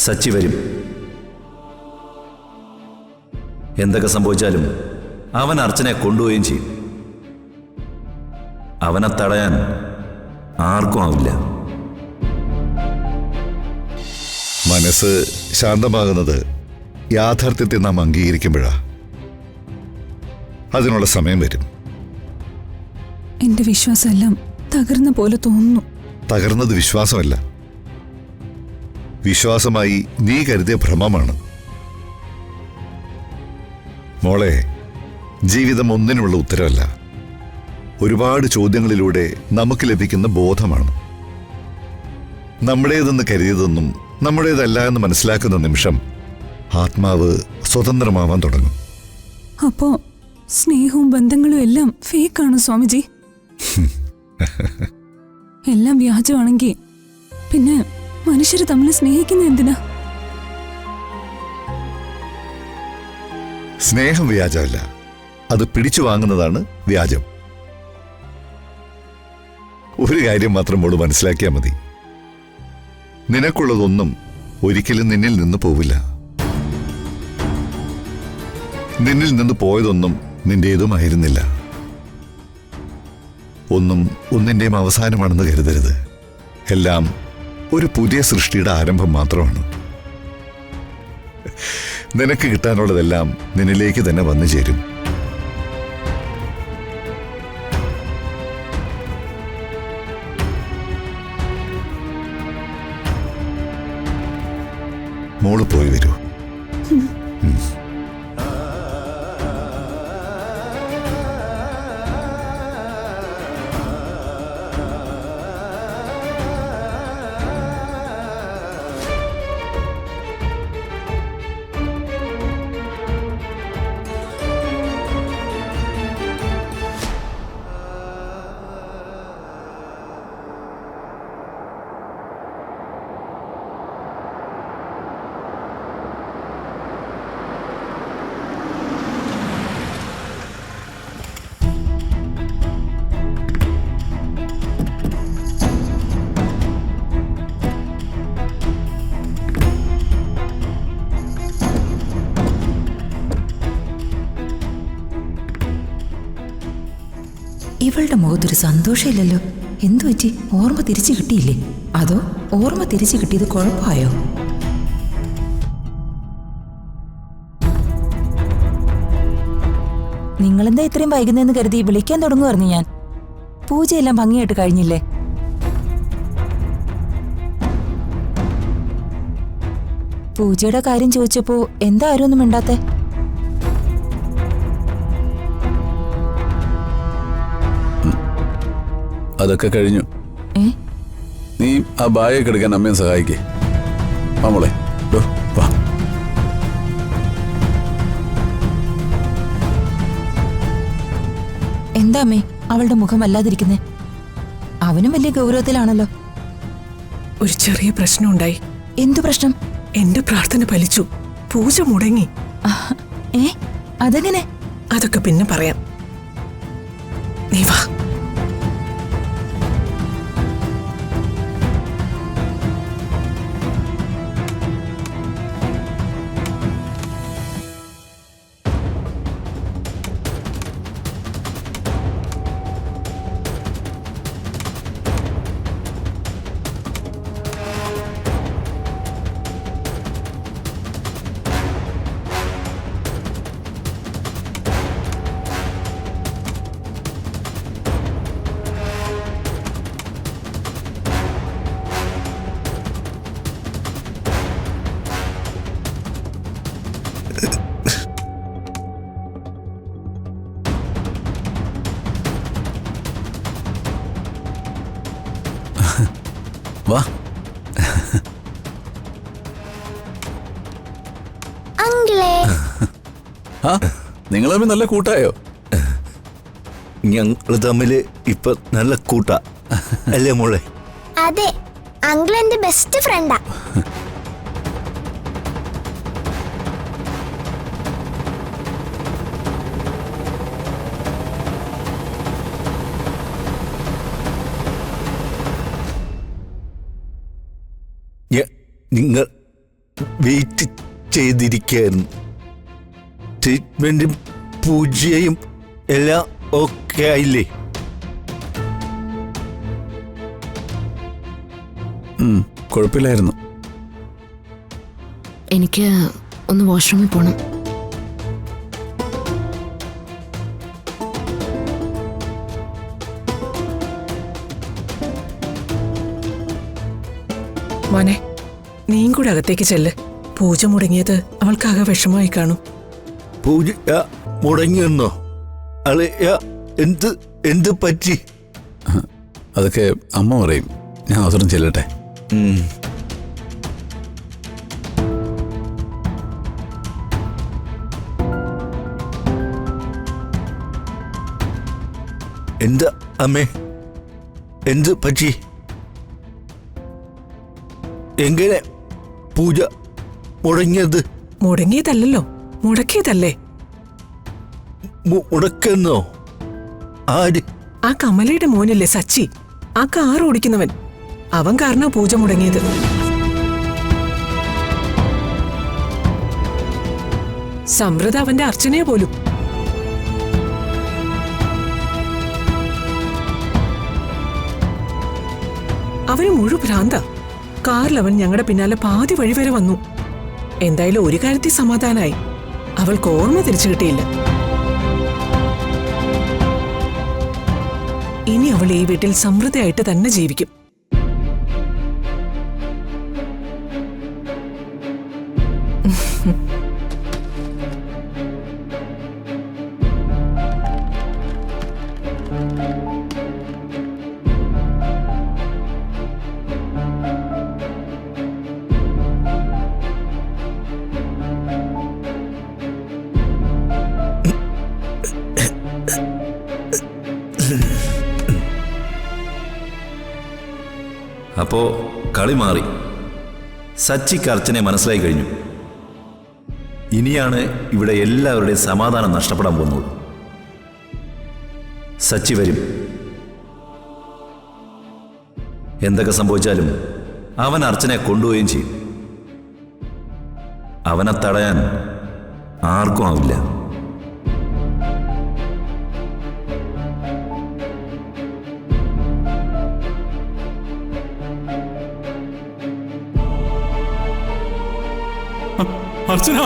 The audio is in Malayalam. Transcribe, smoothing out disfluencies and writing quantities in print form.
സച്ചി വരും. എന്തൊക്കെ സംഭവിച്ചാലും അവൻ അർച്ചനയെ കൊണ്ടുപോവുകയും ചെയ്യും. അവനെ തടയാൻ ആർക്കും ആവില്ല. മനസ്സ് ശാന്തമാകുന്നത് യാഥാർത്ഥ്യത്തെ നാം അംഗീകരിക്കുമ്പോഴാ. അതിനുള്ള സമയം വരും. എന്റെ വിശ്വാസമെല്ലാം തകർന്ന പോലെ തോന്നുന്നു. തകർന്നത് വിശ്വാസമല്ല, വിശ്വാസമായി നീ കരുതിയ ഭ്രമമാണ്. മോളെ, ജീവിതം ഒന്നിനുള്ള ഉത്തരവല്ല, ഒരുപാട് ചോദ്യങ്ങളിലൂടെ നമുക്ക് ലഭിക്കുന്ന ബോധമാണ്. നമ്മുടേതെന്ന് കരുതിയതൊന്നും നമ്മുടേതല്ല എന്ന് മനസ്സിലാക്കുന്ന നിമിഷം ആത്മാവ് സ്വതന്ത്രമാവാൻ തുടങ്ങും. അപ്പോ സ്നേഹവും ബന്ധങ്ങളും എല്ലാം ഫേക്കാണ് സ്വാമിജി. എല്ലാം വ്യാജമാണെങ്കിൽ പിന്നെ മനുഷ്യര് തമ്മിൽ സ്നേഹിക്കുന്ന എന്തിനാ? സ്നേഹം വ്യാജമല്ല, അത് പിടിച്ചു വാങ്ങുന്നതാണ് വ്യാജം. ഒരു കാര്യം മാത്രം മോള് മനസ്സിലാക്കിയാൽ മതി, നിനക്കുള്ളതൊന്നും ഒരിക്കലും നിന്നിൽ നിന്ന് പോവില്ല. നിന്നിൽ നിന്ന് പോയതൊന്നും നിന്റേതുമായിരുന്നില്ല. ഒന്നും ഒന്നിന്റെയും അവസാനമാണെന്ന് കരുതരുത്. എല്ലാം ഒരു പുതിയ സൃഷ്ടിയുടെ ആരംഭം മാത്രമാണ്. നിനക്ക് കിട്ടാനുള്ളതെല്ലാം നിന്നിലേക്ക് തന്നെ വന്നു ചേരും. മോള് പോയി വരൂ. ഇവളുടെ മുഖത്തൊരു സന്തോഷമില്ലല്ലോ. എന്തു പറ്റി? ഓർമ്മ തിരിച്ചു കിട്ടിയില്ലേ? അതോ ഓർമ്മ തിരിച്ചു കിട്ടിയത് കുഴപ്പമായോ? നിങ്ങളെന്താ ഇത്രയും വൈകുന്നതെന്ന് കരുതി വിളിക്കാൻ തുടങ്ങുമായിരുന്നു ഞാൻ. പൂജയെല്ലാം ഭംഗിയായിട്ട് കഴിഞ്ഞില്ലേ? പൂജയുടെ കാര്യം ചോദിച്ചപ്പോ എന്താ ആരും ഒന്നും മിണ്ടാത്തെ? അതൊക്കെ കഴിഞ്ഞു. നീ ആ ബാഗൊക്കെ എടുക്കാൻ അമ്മയെ സഹായിക്കേ. മോളെ വാ. എന്താ അമ്മേ അവളുടെ മുഖം വല്ലാതിരിക്കുന്നേ? അവനും വലിയ ഗൗരവത്തിലാണല്ലോ. ഒരു ചെറിയ പ്രശ്നം ഉണ്ടായി. എന്തു പ്രശ്നം? എന്റെ പ്രാർത്ഥന ഫലിച്ചു, പൂജ മുടങ്ങി. അതെങ്ങനെ? അതൊക്കെ പിന്നെ പറയാം, നീ വാ. വാ. നിങ്ങൾ തമ്മിൽ നല്ല കൂട്ടായോ? ഞങ്ങൾ തമ്മില് ഇപ്പൊ നല്ല കൂട്ടാ അല്ലേ മോളെ? അതെ, അങ്കിൾ എന്റെ ബെസ്റ്റ് ഫ്രണ്ടാ. നിങ്ങൾ വെയിറ്റ് ചെയ്തിരിക്കുകയായിരുന്നു. ട്രീറ്റ്മെന്റും പൂജയും എല്ലാം ഓക്കെ ആയില്ലേ? കുഴപ്പമില്ലായിരുന്നു. എനിക്ക് ഒന്ന് വാഷ്റൂമിൽ പോകണം. മോനെ, നീയും കൂടെ അകത്തേക്ക് ചെല്ല്. പൂജ മുടങ്ങിയത് അവൾക്കാകെ വിഷമമായി കാണും. പൂജ മുടങ്ങിയെന്നോ? അളിയ എന്ത് എന്ത് പറ്റി? അതൊക്കെ അമ്മ പറയും. ഞാൻ അവസരം ചെല്ലട്ടെ. എന്താ അമ്മേ, എന്ത് പറ്റി? എങ്ങനെ പൂജ മുടങ്ങിയത്? മുടങ്ങിയതല്ലോ, മുടക്കിയതല്ലേ. മുടക്കെന്നോ? ആര്? ആ കമലയുടെ മോനല്ലേ സച്ചി, ആ കാർ ഓടിക്കുന്നവൻ. അവൻ കാരണം പൂജ മുടങ്ങിയത്. സമൃദ്ധ അവന്റെ അർച്ചനയെ പോലും. അവന് മുഴു ഭ്രാന്ത. കാറിൽ അവൻ ഞങ്ങളുടെ പിന്നാലെ പാതി വഴി വരെ വന്നു. എന്തായാലും ഒരു കാര്യത്തിൽ സമാധാനായി, അവൾക്ക് ഓർമ്മ തിരിച്ചു കിട്ടിയില്ല. ഇനി അവൾ ഈ വീട്ടിൽ സമൃദ്ധയായിട്ട് തന്നെ ജീവിക്കും. അപ്പോ കളി മാറി. സച്ചിക്ക് അർച്ചനെ മനസ്സിലായി കഴിഞ്ഞു. ഇനിയാണ് ഇവിടെ എല്ലാവരുടെയും സമാധാനം നഷ്ടപ്പെടാൻ പോകുന്നത്. സച്ചി വരും. എന്തൊക്കെ സംഭവിച്ചാലും അവൻ അർച്ചനെ കൊണ്ടുപോവുകയും ചെയ്യും. അവനെ തടയാൻ ആർക്കും ആവില്ല. അർച്ചന